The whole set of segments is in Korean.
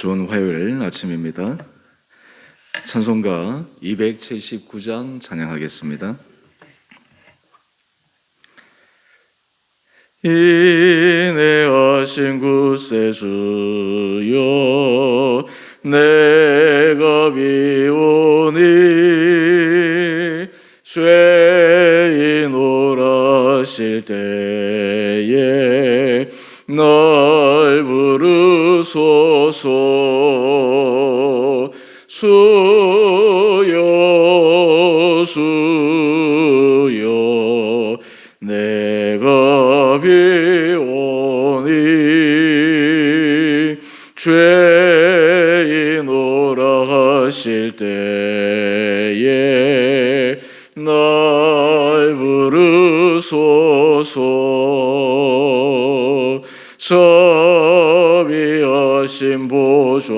좋은 화요일 아침입니다. 찬송가 279장 찬양하겠습니다. 인내하신 구세주여 내가 비오니 죄인 오라실 때에 날 부르소서. 주여 주여 내가 비오니 죄인 오라 하실 때에 날 부르소서. 자비하신 보좌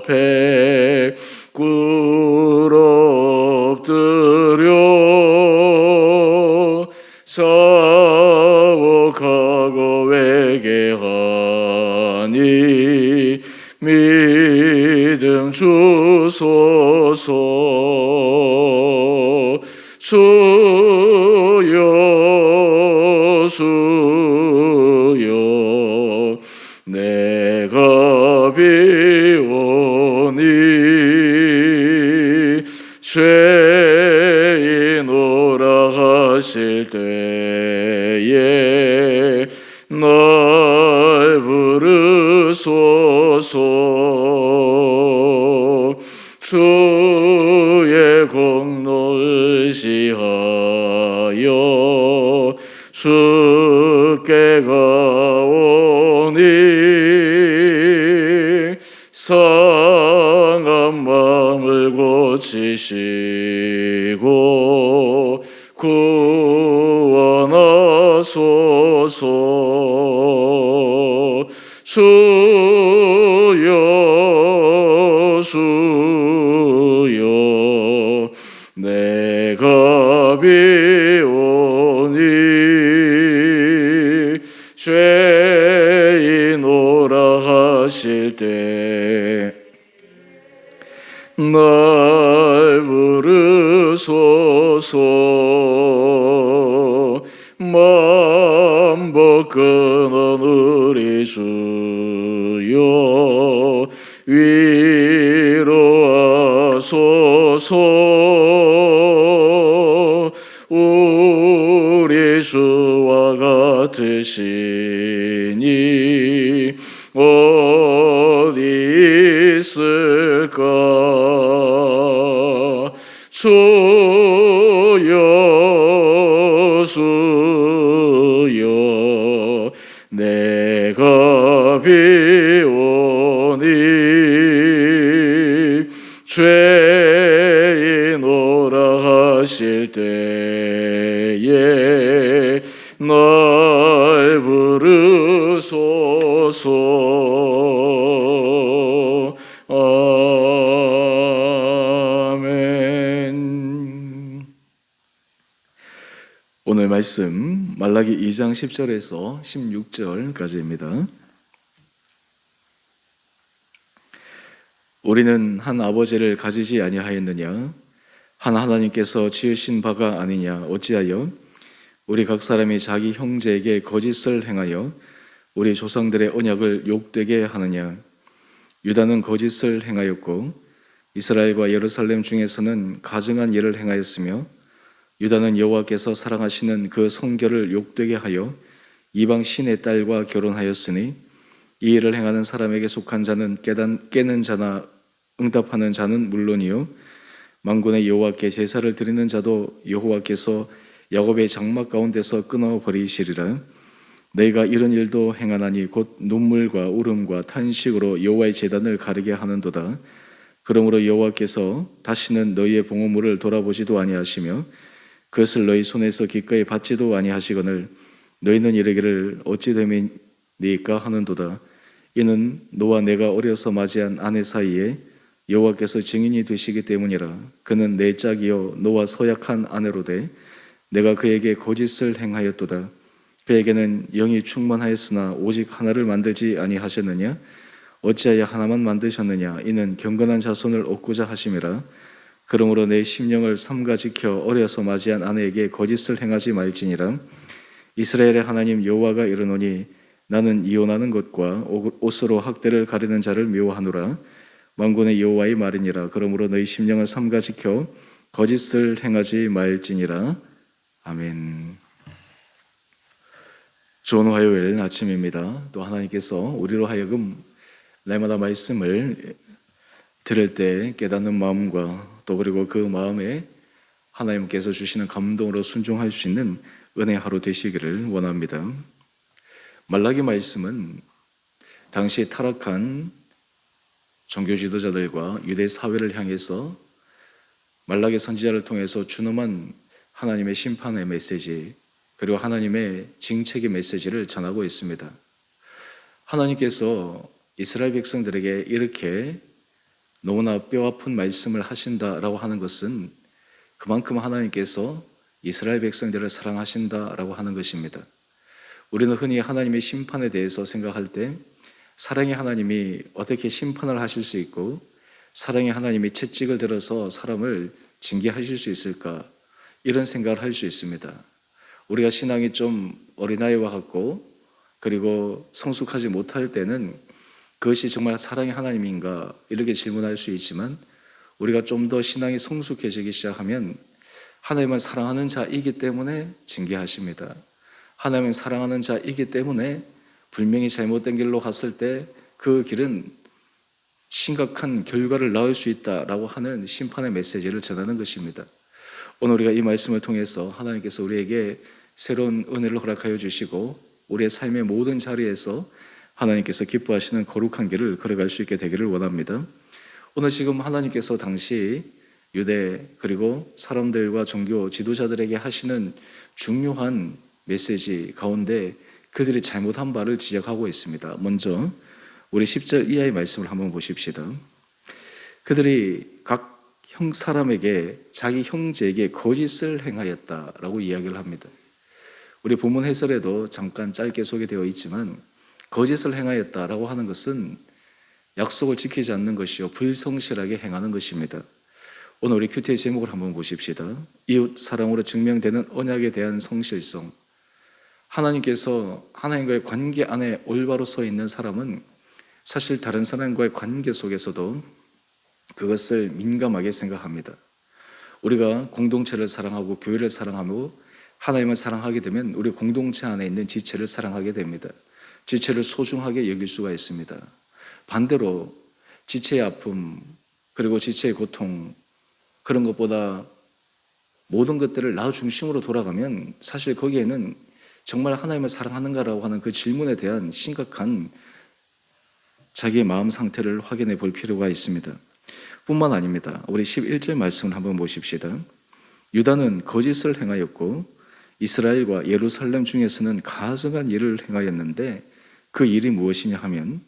앞에 꿇어 엎드려 사옥하고 회개하니 믿음 주소서. 주여 주여 내가 비오니 죄인 오라 하실 때에 날 부르소서. 주의 공로 의지하여 주께 가오니 상한 마음을 고치시고 구원하소서. 주여 주여 내가 비오니 죄인 오라 하실 때 날 부르소서. 만복 끊은 우리 주여 위로하소서. 우리 주와 같으시니 어디 있을까. 주여 주여 내가 비오니 죄인 오라 하실 때에 날 부르소서. 아멘. 오늘 말씀 말라기 2장 10절에서 16절까지입니다. 우리는 한 아버지를 가지지 아니하였느냐? 한 하나님께서 지으신 바가 아니냐? 어찌하여 우리 각 사람이 자기 형제에게 거짓을 행하여 우리 조상들의 언약을 욕되게 하느냐? 유다는 거짓을 행하였고 이스라엘과 예루살렘 중에서는 가증한 일을 행하였으며 유다는 여호와께서 사랑하시는 그 성결을 욕되게 하여 이방 신의 딸과 결혼하였으니 이 일을 행하는 사람에게 속한 자는 깨는 자나 응답하는 자는 물론이요 만군의 여호와께 제사를 드리는 자도 여호와께서 야곱의 장막 가운데서 끊어버리시리라. 너희가 이런 일도 행하나니 곧 눈물과 울음과 탄식으로 여호와의 제단을 가리게 하는도다. 그러므로 여호와께서 다시는 너희의 봉헌물을 돌아보지도 아니하시며 그것을 너희 손에서 기꺼이 받지도 아니하시거늘 너희는 이르기를 어찌 됨이니까 하는도다. 이는 너와 내가 어려서 맞이한 아내 사이에 여호와께서 증인이 되시기 때문이라. 그는 내 짝이요 너와 서약한 아내로되 내가 그에게 거짓을 행하였도다. 그에게는 영이 충만하였으나 오직 하나를 만들지 아니하셨느냐? 어찌하여 하나만 만드셨느냐? 이는 경건한 자손을 얻고자 하심이라. 그러므로 내 심령을 삼가 지켜 어려서 맞이한 아내에게 거짓을 행하지 말지니라. 이스라엘의 하나님 여호와가 이르노니 나는 이혼하는 것과 옷으로 학대를 가리는 자를 미워하노라. 만군의 여호와의 말이니라. 그러므로 너희 심령을 삼가 지켜 거짓을 행하지 말지니라. 아멘. 좋은 화요일 아침입니다. 또 하나님께서 우리로 하여금 날마다 말씀을 들을 때 깨닫는 마음과 또 그리고 그 마음에 하나님께서 주시는 감동으로 순종할 수 있는 은혜 하루 되시기를 원합니다. 말라기 말씀은 당시 타락한 종교 지도자들과 유대 사회를 향해서 말라기 선지자를 통해서 준엄한 하나님의 심판의 메시지 그리고 하나님의 징책의 메시지를 전하고 있습니다. 하나님께서 이스라엘 백성들에게 이렇게 너무나 뼈아픈 말씀을 하신다라고 하는 것은 그만큼 하나님께서 이스라엘 백성들을 사랑하신다라고 하는 것입니다. 우리는 흔히 하나님의 심판에 대해서 생각할 때 사랑의 하나님이 어떻게 심판을 하실 수 있고 사랑의 하나님이 채찍을 들어서 사람을 징계하실 수 있을까 이런 생각을 할 수 있습니다. 우리가 신앙이 좀 어린아이와 같고 그리고 성숙하지 못할 때는 그것이 정말 사랑의 하나님인가 이렇게 질문할 수 있지만 우리가 좀 더 신앙이 성숙해지기 시작하면 하나님은 사랑하는 자이기 때문에 징계하십니다. 하나님은 사랑하는 자이기 때문에 분명히 잘못된 길로 갔을 때 그 길은 심각한 결과를 낳을 수 있다라고 하는 심판의 메시지를 전하는 것입니다. 오늘 우리가 이 말씀을 통해서 하나님께서 우리에게 새로운 은혜를 허락하여 주시고 우리의 삶의 모든 자리에서 하나님께서 기뻐하시는 거룩한 길을 걸어갈 수 있게 되기를 원합니다. 오늘 지금 하나님께서 당시 유대 그리고 사람들과 종교 지도자들에게 하시는 중요한 메시지 가운데 그들이 잘못한 바를 지적하고 있습니다. 먼저 우리 10절 이하의 말씀을 한번 보십시다. 그들이 각 사람에게 자기 형제에게 거짓을 행하였다라고 이야기를 합니다. 우리 본문 해설에도 잠깐 짧게 소개되어 있지만 거짓을 행하였다라고 하는 것은 약속을 지키지 않는 것이요 불성실하게 행하는 것입니다. 오늘 우리 큐티의 제목을 한번 보십시다. 이웃 사랑으로 증명되는 언약에 대한 성실성. 하나님께서 하나님과의 관계 안에 올바로 서 있는 사람은 사실 다른 사람과의 관계 속에서도 그것을 민감하게 생각합니다. 우리가 공동체를 사랑하고 교회를 사랑하고 하나님을 사랑하게 되면 우리 공동체 안에 있는 지체를 사랑하게 됩니다. 지체를 소중하게 여길 수가 있습니다. 반대로 지체의 아픔 그리고 지체의 고통 그런 것보다 모든 것들을 나 중심으로 돌아가면 사실 거기에는 정말 하나님을 사랑하는가라고 하는 그 질문에 대한 심각한 자기의 마음 상태를 확인해 볼 필요가 있습니다. 뿐만 아닙니다. 우리 11절 말씀을 한번 보십시다. 유다는 거짓을 행하였고 이스라엘과 예루살렘 중에서는 가증한 일을 행하였는데 그 일이 무엇이냐 하면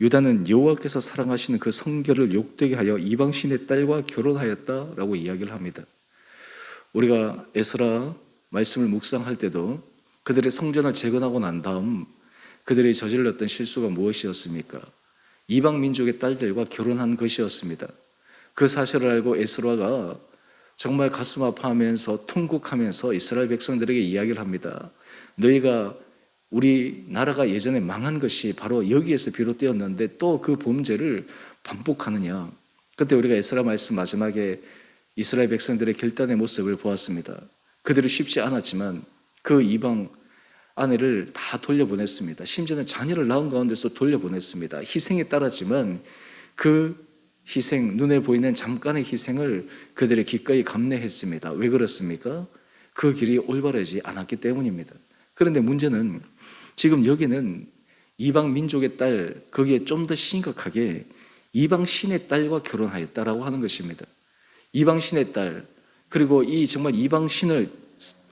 유다는 여호와께서 사랑하시는 그 성결을 욕되게 하여 이방신의 딸과 결혼하였다라고 이야기를 합니다. 우리가 에스라 말씀을 묵상할 때도 그들의 성전을 재건하고 난 다음 그들이 저질렀던 실수가 무엇이었습니까? 이방 민족의 딸들과 결혼한 것이었습니다. 그 사실을 알고 에스라가 정말 가슴 아파하면서 통곡하면서 이스라엘 백성들에게 이야기를 합니다. 너희가 우리 나라가 예전에 망한 것이 바로 여기에서 비롯되었는데 또 그 범죄를 반복하느냐. 그때 우리가 에스라 말씀 마지막에 이스라엘 백성들의 결단의 모습을 보았습니다. 그들이 쉽지 않았지만 그 이방 아내를 다 돌려보냈습니다. 심지어는 자녀를 낳은 가운데서 돌려보냈습니다. 희생에 따랐지만 그 희생, 눈에 보이는 잠깐의 희생을 그들이 기꺼이 감내했습니다. 왜 그렇습니까? 그 길이 올바르지 않았기 때문입니다. 그런데 문제는 지금 여기는 이방 민족의 딸, 거기에 좀 더 심각하게 이방 신의 딸과 결혼하였다라고 하는 것입니다. 이방 신의 딸, 그리고 이 정말 이방 신을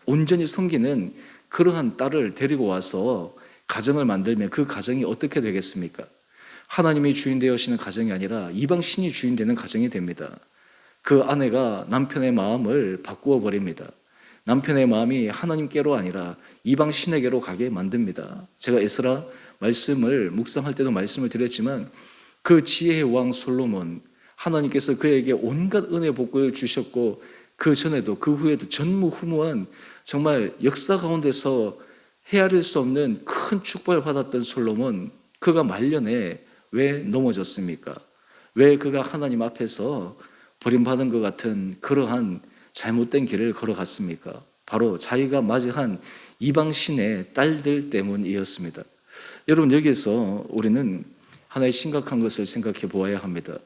온전히 섬기는 그러한 딸을 데리고 와서 가정을 만들면 그 가정이 어떻게 되겠습니까? 하나님이 주인 되시는 가정이 아니라 이방 신이 주인 되는 가정이 됩니다. 그 아내가 남편의 마음을 바꾸어 버립니다. 남편의 마음이 하나님께로 아니라 이방 신에게로 가게 만듭니다. 제가 에스라 말씀을 묵상할 때도 말씀을 드렸지만 그 지혜의 왕 솔로몬, 하나님께서 그에게 온갖 은혜 복을 주셨고 그 전에도 그 후에도 전무후무한 정말 역사 가운데서 헤아릴 수 없는 큰 축복을 받았던 솔로몬, 그가 말년에 왜 넘어졌습니까? 왜 그가 하나님 앞에서 버림받은 것 같은 그러한 잘못된 길을 걸어갔습니까? 바로 자기가 맞이한 이방신의 딸들 때문이었습니다. 여러분, 여기에서 우리는 하나의 심각한 것을 생각해 보아야 합니다.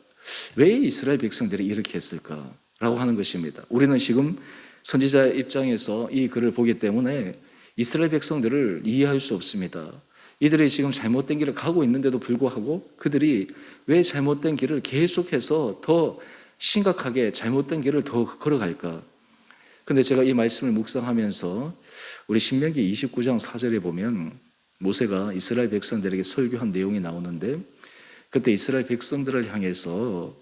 왜 이스라엘 백성들이 이렇게 했을까? 라고 하는 것입니다. 우리는 지금 선지자 입장에서 이 글을 보기 때문에 이스라엘 백성들을 이해할 수 없습니다. 이들이 지금 잘못된 길을 가고 있는데도 불구하고 그들이 왜 잘못된 길을 계속해서 더 심각하게 잘못된 길을 더 걸어갈까? 근데 제가 이 말씀을 묵상하면서 우리 신명기 29장 4절에 보면 모세가 이스라엘 백성들에게 설교한 내용이 나오는데, 그때 이스라엘 백성들을 향해서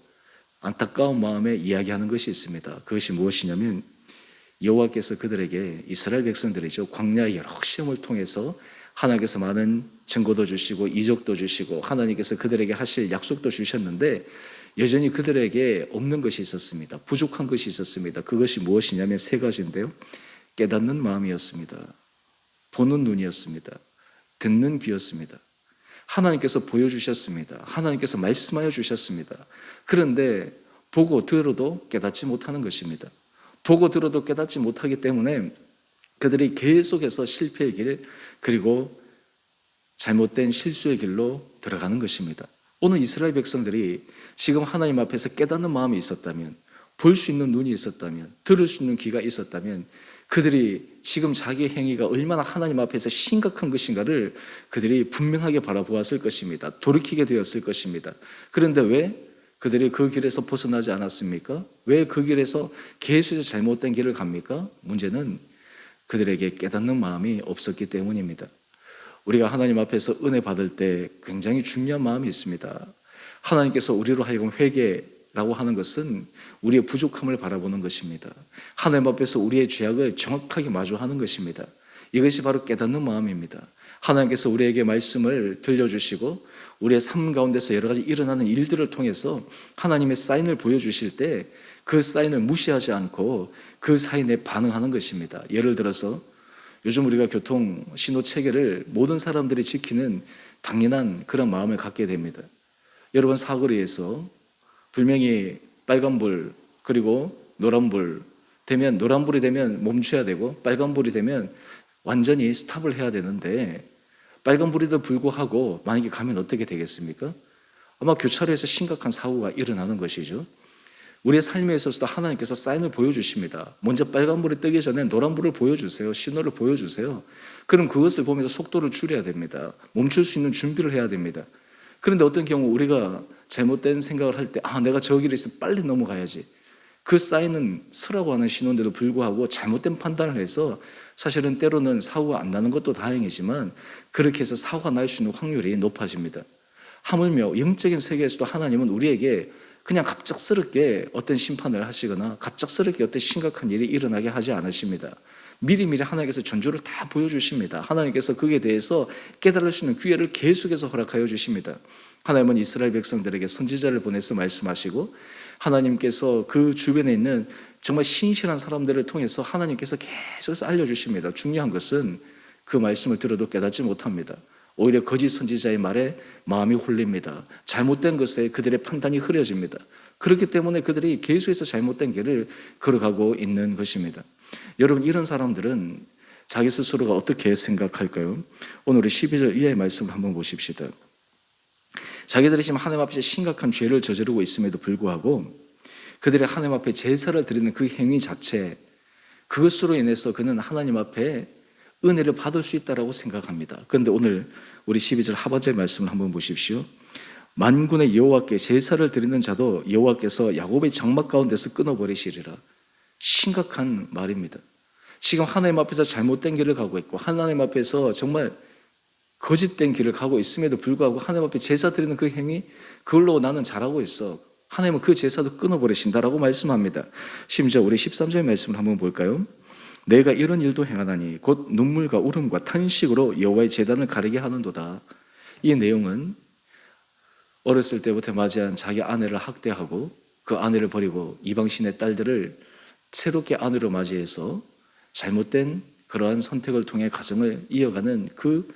안타까운 마음에 이야기하는 것이 있습니다. 그것이 무엇이냐면 여호와께서 그들에게, 이스라엘 백성들이죠, 광야의 여러 시험을 통해서 하나님께서 많은 증거도 주시고 이적도 주시고 하나님께서 그들에게 하실 약속도 주셨는데 여전히 그들에게 없는 것이 있었습니다. 부족한 것이 있었습니다. 그것이 무엇이냐면 세 가지인데요. 깨닫는 마음이었습니다. 보는 눈이었습니다. 듣는 귀였습니다. 하나님께서 보여주셨습니다. 하나님께서 말씀하여 주셨습니다. 그런데 보고 들어도 깨닫지 못하는 것입니다. 보고 들어도 깨닫지 못하기 때문에 그들이 계속해서 실패의 길, 그리고 잘못된 실수의 길로 들어가는 것입니다. 오늘 이스라엘 백성들이 지금 하나님 앞에서 깨닫는 마음이 있었다면, 볼 수 있는 눈이 있었다면, 들을 수 있는 귀가 있었다면 그들이 지금 자기의 행위가 얼마나 하나님 앞에서 심각한 것인가를 그들이 분명하게 바라보았을 것입니다. 돌이키게 되었을 것입니다. 그런데 왜 그들이 그 길에서 벗어나지 않았습니까? 왜 그 길에서 계속해서 잘못된 길을 갑니까? 문제는 그들에게 깨닫는 마음이 없었기 때문입니다. 우리가 하나님 앞에서 은혜 받을 때 굉장히 중요한 마음이 있습니다. 하나님께서 우리로 하여금 회개라고 하는 것은 우리의 부족함을 바라보는 것입니다. 하나님 앞에서 우리의 죄악을 정확하게 마주하는 것입니다. 이것이 바로 깨닫는 마음입니다. 하나님께서 우리에게 말씀을 들려주시고 우리의 삶 가운데서 여러 가지 일어나는 일들을 통해서 하나님의 사인을 보여주실 때 그 사인을 무시하지 않고 그 사인에 반응하는 것입니다. 예를 들어서 요즘 우리가 교통 신호 체계를 모든 사람들이 지키는 당연한 그런 마음을 갖게 됩니다. 여러분, 사거리에서 분명히 빨간불 그리고 노란불 되면, 노란불이 되면 멈춰야 되고 빨간불이 되면 완전히 스탑을 해야 되는데, 빨간불에도 불구하고 만약에 가면 어떻게 되겠습니까? 아마 교차로에서 심각한 사고가 일어나는 것이죠. 우리의 삶에 있어서도 하나님께서 사인을 보여주십니다. 먼저 빨간불이 뜨기 전에 노란불을 보여주세요. 신호를 보여주세요. 그럼 그것을 보면서 속도를 줄여야 됩니다. 멈출 수 있는 준비를 해야 됩니다. 그런데 어떤 경우 우리가 잘못된 생각을 할 때, 내가 저 길에 있으면 빨리 넘어가야지. 그 사인은 서라고 하는 신호인데도 불구하고 잘못된 판단을 해서 사실은 때로는 사고가 안 나는 것도 다행이지만 그렇게 해서 사고가 날 수 있는 확률이 높아집니다. 하물며 영적인 세계에서도 하나님은 우리에게 그냥 갑작스럽게 어떤 심판을 하시거나 갑작스럽게 어떤 심각한 일이 일어나게 하지 않으십니다. 미리미리 하나님께서 전조를 다 보여주십니다. 하나님께서 그에 대해서 깨달을 수 있는 기회를 계속해서 허락하여 주십니다. 하나님은 이스라엘 백성들에게 선지자를 보내서 말씀하시고 하나님께서 그 주변에 있는 정말 신실한 사람들을 통해서 하나님께서 계속해서 알려주십니다. 중요한 것은 그 말씀을 들어도 깨닫지 못합니다. 오히려 거짓 선지자의 말에 마음이 홀립니다. 잘못된 것에 그들의 판단이 흐려집니다. 그렇기 때문에 그들이 계속해서 잘못된 길을 걸어가고 있는 것입니다. 여러분, 이런 사람들은 자기 스스로가 어떻게 생각할까요? 오늘 우리 12절 이하의 말씀을 한번 보십시다. 자기들이 지금 하나님 앞에 심각한 죄를 저지르고 있음에도 불구하고 그들이 하나님 앞에 제사를 드리는 그 행위 자체, 그것으로 인해서 그는 하나님 앞에 은혜를 받을 수 있다고 생각합니다. 그런데 오늘 우리 12절 하반절 말씀을 한번 보십시오. 만군의 여호와께 제사를 드리는 자도 여호와께서 야곱의 장막 가운데서 끊어버리시리라. 심각한 말입니다. 지금 하나님 앞에서 잘못된 길을 가고 있고 하나님 앞에서 정말 거짓된 길을 가고 있음에도 불구하고 하나님 앞에 제사 드리는 그 행위, 그걸로 나는 잘하고 있어. 하나님은 그 제사도 끊어버리신다라고 말씀합니다. 심지어 우리 13절 말씀을 한번 볼까요? 내가 이런 일도 행하나니 곧 눈물과 울음과 탄식으로 여호와의 제단을 가리게 하는도다. 이 내용은 어렸을 때부터 맞이한 자기 아내를 학대하고 그 아내를 버리고 이방신의 딸들을 새롭게 아내로 맞이해서 잘못된 그러한 선택을 통해 가정을 이어가는 그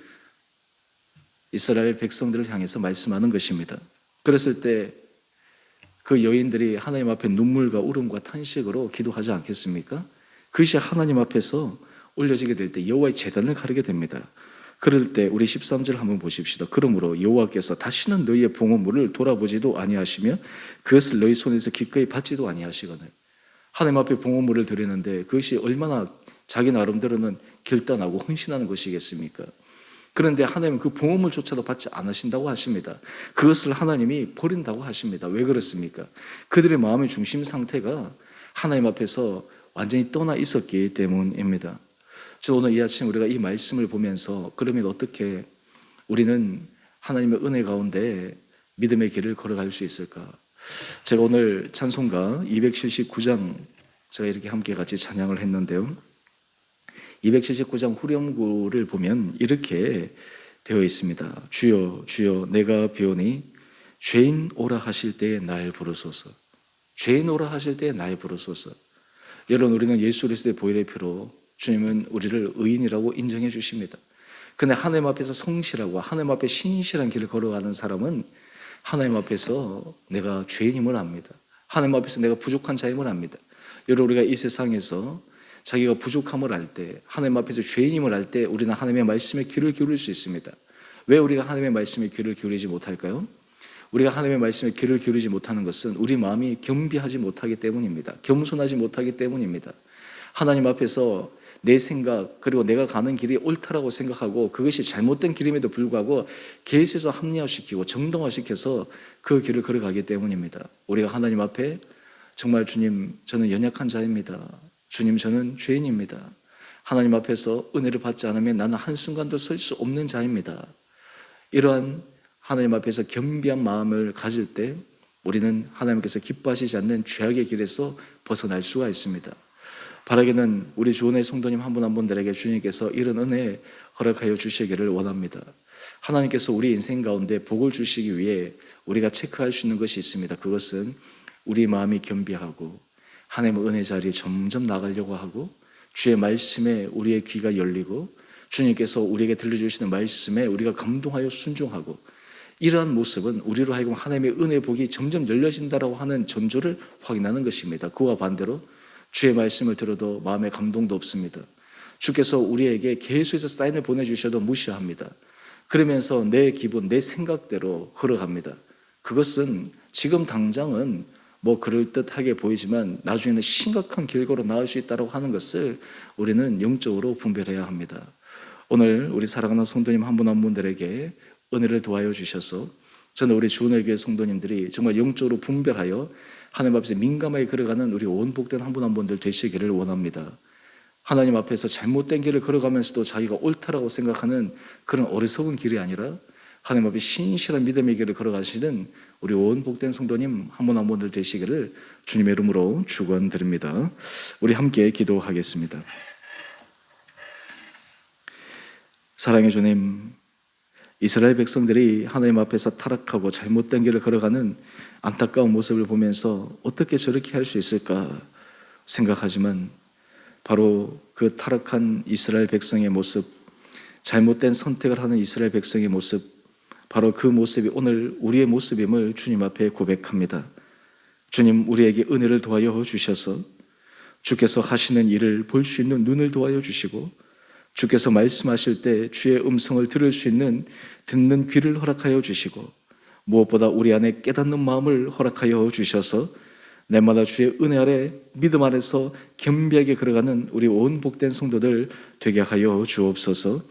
이스라엘 백성들을 향해서 말씀하는 것입니다. 그랬을 때 그 여인들이 하나님 앞에 눈물과 울음과 탄식으로 기도하지 않겠습니까? 그것이 하나님 앞에서 올려지게 될 때 여호와의 제단을 가르게 됩니다. 그럴 때 우리 13절 한번 보십시다. 그러므로 여호와께서 다시는 너희의 봉헌물을 돌아보지도 아니하시며 그것을 너희 손에서 기꺼이 받지도 아니하시거늘. 하나님 앞에 봉헌물을 드리는데 그것이 얼마나 자기 나름대로는 결단하고 헌신하는 것이겠습니까? 그런데 하나님은 그 봉헌물조차도 받지 않으신다고 하십니다. 그것을 하나님이 버린다고 하십니다. 왜 그렇습니까? 그들의 마음의 중심 상태가 하나님 앞에서 완전히 떠나 있었기 때문입니다. 저 오늘 이 아침 우리가 이 말씀을 보면서 그러면 어떻게 우리는 하나님의 은혜 가운데 믿음의 길을 걸어갈 수 있을까? 제가 오늘 찬송가 279장 제가 이렇게 함께 같이 찬양을 했는데요. 279장 후렴구를 보면 이렇게 되어 있습니다. 주여 주여 내가 비오니 죄인 오라 하실 때에 날 부르소서. 죄인 오라 하실 때에 날 부르소서. 여러분 우리는 예수 그리스도의 보혈의 피로 주님은 우리를 의인이라고 인정해 주십니다. 근데 하나님 앞에서 성실하고 하나님 앞에 신실한 길을 걸어가는 사람은 하나님 앞에서 내가 죄인임을 압니다. 하나님 앞에서 내가 부족한 자임을 압니다. 여러분 우리가 이 세상에서 자기가 부족함을 알 때 하나님 앞에서 죄인임을 알 때 우리는 하나님의 말씀에 귀를 기울일 수 있습니다. 왜 우리가 하나님의 말씀에 귀를 기울이지 못할까요? 우리가 하나님의 말씀에 귀를 기울이지 못하는 것은 우리 마음이 겸비하지 못하기 때문입니다. 겸손하지 못하기 때문입니다. 하나님 앞에서 내 생각 그리고 내가 가는 길이 옳다라고 생각하고 그것이 잘못된 길임에도 불구하고 계속해서 합리화시키고 정당화시켜서 그 길을 걸어가기 때문입니다. 우리가 하나님 앞에 정말 주님 저는 연약한 자입니다. 주님 저는 죄인입니다. 하나님 앞에서 은혜를 받지 않으면 나는 한순간도 설 수 없는 자입니다. 이러한 하나님 앞에서 겸비한 마음을 가질 때 우리는 하나님께서 기뻐하시지 않는 죄악의 길에서 벗어날 수가 있습니다. 바라기는 우리 주원의 성도님 한 분 한 분들에게 주님께서 이런 은혜 허락하여 주시기를 원합니다. 하나님께서 우리 인생 가운데 복을 주시기 위해 우리가 체크할 수 있는 것이 있습니다. 그것은 우리 마음이 겸비하고 하나님의 은혜 자리에 점점 나가려고 하고 주의 말씀에 우리의 귀가 열리고 주님께서 우리에게 들려주시는 말씀에 우리가 감동하여 순종하고 이러한 모습은 우리로 하여금 하나님의 은혜 복이 점점 열려진다라고 하는 전조를 확인하는 것입니다. 그와 반대로 주의 말씀을 들어도 마음에 감동도 없습니다. 주께서 우리에게 계속해서 사인을 보내주셔도 무시합니다. 그러면서 내 기분, 내 생각대로 걸어갑니다. 그것은 지금 당장은 뭐 그럴듯하게 보이지만 나중에는 심각한 길거로 나올 수 있다고 하는 것을 우리는 영적으로 분별해야 합니다. 오늘 우리 사랑하는 성도님 한 분 한 분들에게 은혜를 도와여 주셔서 저는 우리 주은혜 교회 성도님들이 정말 영적으로 분별하여 하나님 앞에서 민감하게 걸어가는 우리 온 복된 한 분 한 분들 되시기를 원합니다. 하나님 앞에서 잘못된 길을 걸어가면서도 자기가 옳다라고 생각하는 그런 어리석은 길이 아니라 하나님 앞에 신실한 믿음의 길을 걸어가시는 우리 온 복된 성도님 한 분 한 분들 되시기를 주님의 이름으로 축원드립니다. 우리 함께 기도하겠습니다. 사랑의 주님, 이스라엘 백성들이 하나님 앞에서 타락하고 잘못된 길을 걸어가는 안타까운 모습을 보면서 어떻게 저렇게 할 수 있을까 생각하지만 바로 그 타락한 이스라엘 백성의 모습, 잘못된 선택을 하는 이스라엘 백성의 모습, 바로 그 모습이 오늘 우리의 모습임을 주님 앞에 고백합니다. 주님, 우리에게 은혜를 도와여 주셔서 주께서 하시는 일을 볼 수 있는 눈을 도와여 주시고 주께서 말씀하실 때 주의 음성을 들을 수 있는 듣는 귀를 허락하여 주시고 무엇보다 우리 안에 깨닫는 마음을 허락하여 주셔서 날마다 주의 은혜 아래 믿음 안에서 겸비하게 걸어가는 우리 온 복된 성도들 되게 하여 주옵소서.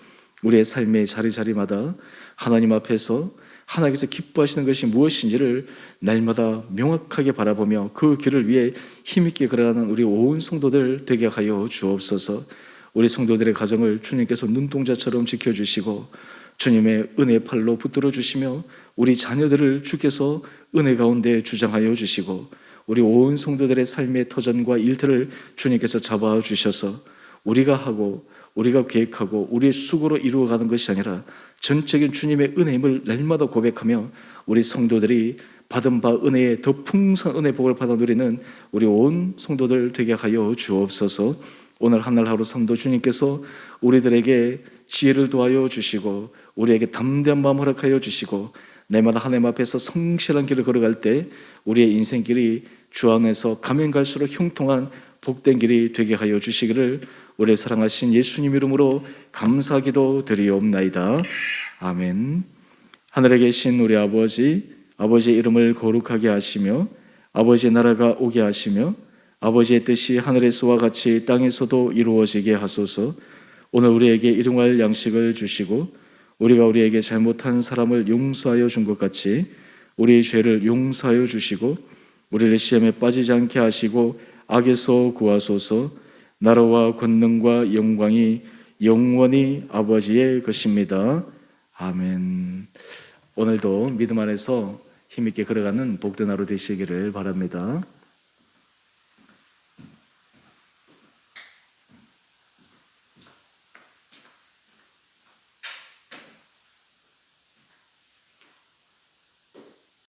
우리의 삶의 자리자리마다 하나님 앞에서 하나님께서 기뻐하시는 것이 무엇인지를 날마다 명확하게 바라보며 그 길을 위해 힘있게 걸어가는 우리 온 성도들 되게 하여 주옵소서. 우리 성도들의 가정을 주님께서 눈동자처럼 지켜주시고 주님의 은혜의 팔로 붙들어 주시며 우리 자녀들을 주께서 은혜 가운데 주장하여 주시고 우리 온 성도들의 삶의 터전과 일터를 주님께서 잡아 주셔서 우리가 하고 우리가 계획하고 우리의 수고로 이루어가는 것이 아니라 전적인 주님의 은혜임을 날마다 고백하며 우리 성도들이 받은 바 은혜의 더 풍성한 은혜 복을 받아 누리는 우리 온 성도들 되게 하여 주옵소서. 오늘 한 날 하루 성도 주님께서 우리들에게 지혜를 도하여 주시고 우리에게 담대한 마음 허락하여 주시고 날마다 하나님 앞에서 성실한 길을 걸어갈 때 우리의 인생길이 주 안에서 가면 갈수록 형통한 복된 길이 되게 하여 주시기를 우리 사랑하신 예수님 이름으로 감사기도 드리옵나이다. 아멘. 하늘에 계신 우리 아버지, 아버지의 이름을 거룩하게 하시며 아버지의 나라가 오게 하시며 아버지의 뜻이 하늘에서와 같이 땅에서도 이루어지게 하소서. 오늘 우리에게 일용할 양식을 주시고 우리가 우리에게 잘못한 사람을 용서하여 준 것 같이 우리의 죄를 용서하여 주시고 우리를 시험에 빠지지 않게 하시고 악에서 구하소서. 나라와 권능과 영광이 영원히 아버지의 것입니다. 아멘. 오늘도 믿음 안에서 힘있게 걸어가는 복된 하루 되시기를 바랍니다.